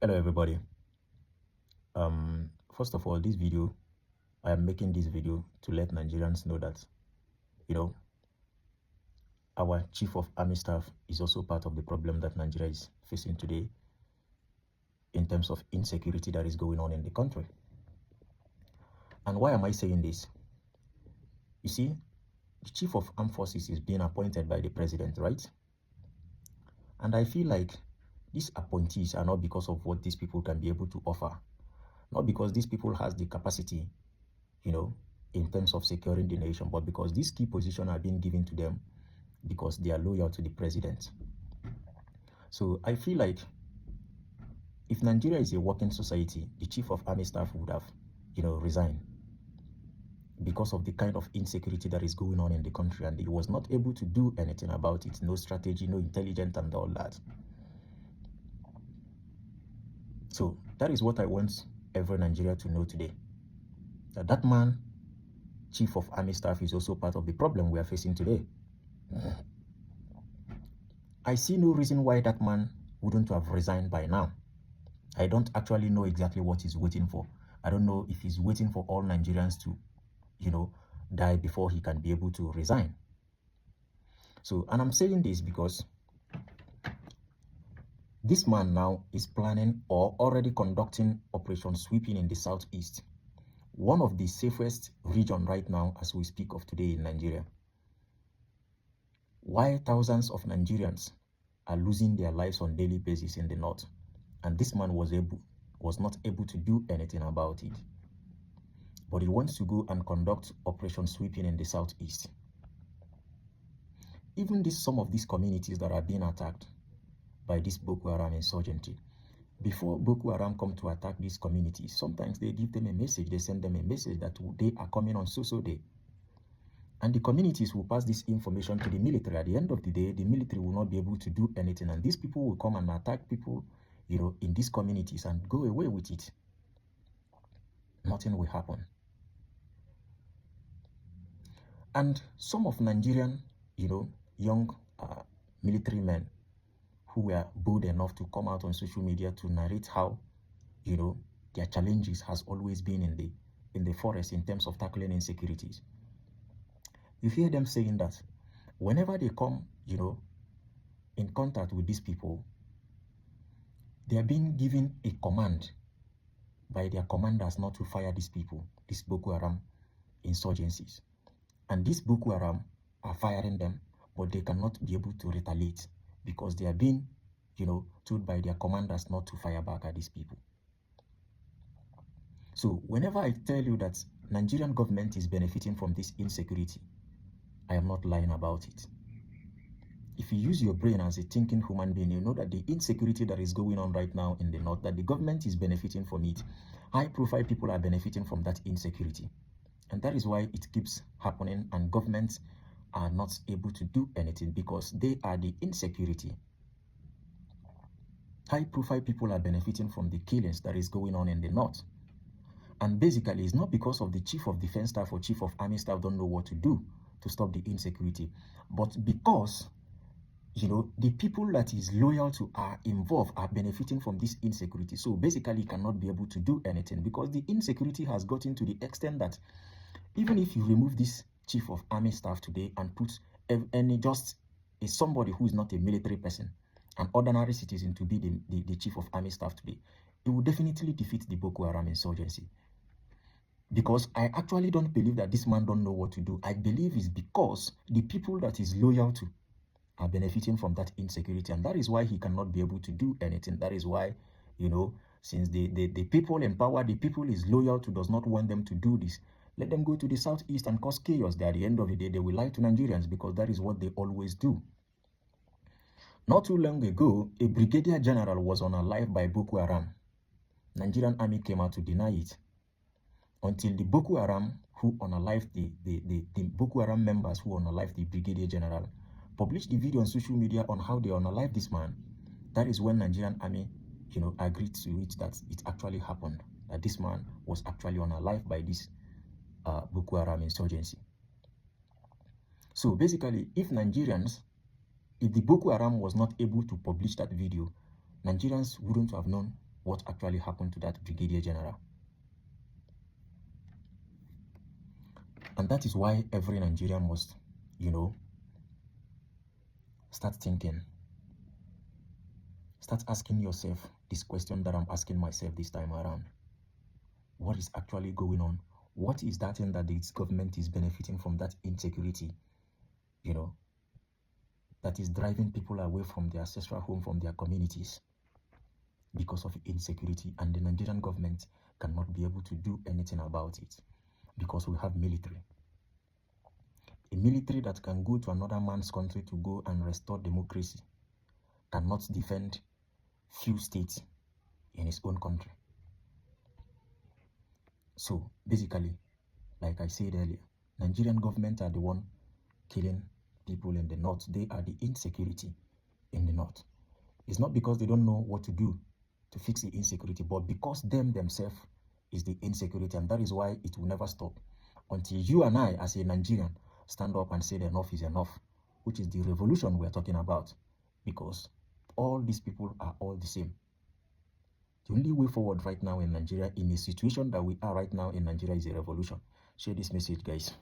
Hello everybody. First of all, I am making this video to let Nigerians know that, you know, our Chief of Army Staff is also part of the problem that Nigeria is facing today in terms of insecurity that is going on in the country. And why am I saying this? You see, the Chief of Armed Forces is being appointed by the president, right? And I feel like these appointees are not because of what these people can be able to offer, not because these people has the capacity, in terms of securing the nation, but because these key positions are being given to them because they are loyal to the president. So I feel like if Nigeria is a working society, the Chief of Army Staff would have, resigned because of the kind of insecurity that is going on in the country, and he was not able to do anything about it. No strategy, no intelligence, and all that. So that is what I want every Nigerian to know today. That man, Chief of Army Staff, is also part of the problem we are facing today. I see no reason why that man wouldn't have resigned by now. I don't actually know exactly what he's waiting for. I don't know if he's waiting for all Nigerians to, die before he can be able to resign. So, and I'm saying this because this man now is planning or already conducting Operation Sweeping in the southeast, one of the safest regions right now as we speak of today in Nigeria. Why thousands of Nigerians are losing their lives on a daily basis in the north, and this man was not able to do anything about it. But he wants to go and conduct Operation Sweeping in the southeast. Even some of these communities that are being attacked by this Boko Haram insurgency, before Boko Haram come to attack these communities, sometimes they give them a message, they send them a message that they are coming on so day. And the communities will pass this information to the military. At the end of the day, the military will not be able to do anything, and these people will come and attack people, in these communities and go away with it. Nothing will happen. And some of Nigerian, young military men who were bold enough to come out on social media to narrate how, their challenges has always been in the forest in terms of tackling insecurities. You hear them saying that whenever they come, in contact with these people, they are being given a command by their commanders not to fire these people, these Boko Haram insurgencies. And these Boko Haram are firing them, but they cannot be able to retaliate because they are being, told by their commanders not to fire back at these people. So whenever I tell you that Nigerian government is benefiting from this insecurity, I am not lying about it. If you use your brain as a thinking human being, you know that the insecurity that is going on right now in the north, that the government is benefiting from it. High-profile people are benefiting from that insecurity. And that is why it keeps happening, and governments are not able to do anything because they are the insecurity. High-profile people are benefiting from the killings that is going on in the north. And basically, it's not because of the Chief of Defense Staff or Chief of Army Staff don't know what to do to stop the insecurity, but because the people that is loyal to are involved are benefiting from this insecurity. So basically, cannot be able to do anything because the insecurity has gotten to the extent that even if you remove this Chief of Army Staff today and put somebody who is not a military person, an ordinary citizen to be the Chief of Army Staff today, it will definitely defeat the Boko Haram insurgency. Because I actually don't believe that this man don't know what to do. I believe it's because the people that is loyal to are benefiting from that insecurity, and that is why he cannot be able to do anything. That is why, since the people in power, the people is loyal to, does not want them to do this, let them go to the southeast and cause chaos. That at the end of the day, they will lie to Nigerians because that is what they always do. Not too long ago, a brigadier general was unalived by Boko Haram. Nigerian army came out to deny it until the Boko Haram who unalived the Boko Haram members who unalived the brigadier general published the video on social media on how they unalived this man. That is when Nigerian army, agreed to it, that it actually happened, that this man was actually unalived by this Boko Haram insurgency. So basically, if the Boko Haram was not able to publish that video, Nigerians wouldn't have known what actually happened to that brigadier general. And that is why every Nigerian must, start thinking. Start asking yourself this question that I'm asking myself this time around. What is actually going on? What is that thing that this government is benefiting from, that insecurity, that is driving people away from their ancestral home, from their communities because of insecurity, and the Nigerian government cannot be able to do anything about it because we have military. A military that can go to another man's country to go and restore democracy cannot defend few states in his own country. So basically, like I said earlier, Nigerian government are the one killing people in the north. They are the insecurity in the north. It's not because they don't know what to do to fix the insecurity, but because themselves is the insecurity, and that is why it will never stop until you and I, as a Nigerian, stand up and say that enough is enough, which is the revolution we're talking about, because all these people are all the same. The only way forward right now in Nigeria, in a situation that we are right now in Nigeria, is a revolution. Share this message, guys.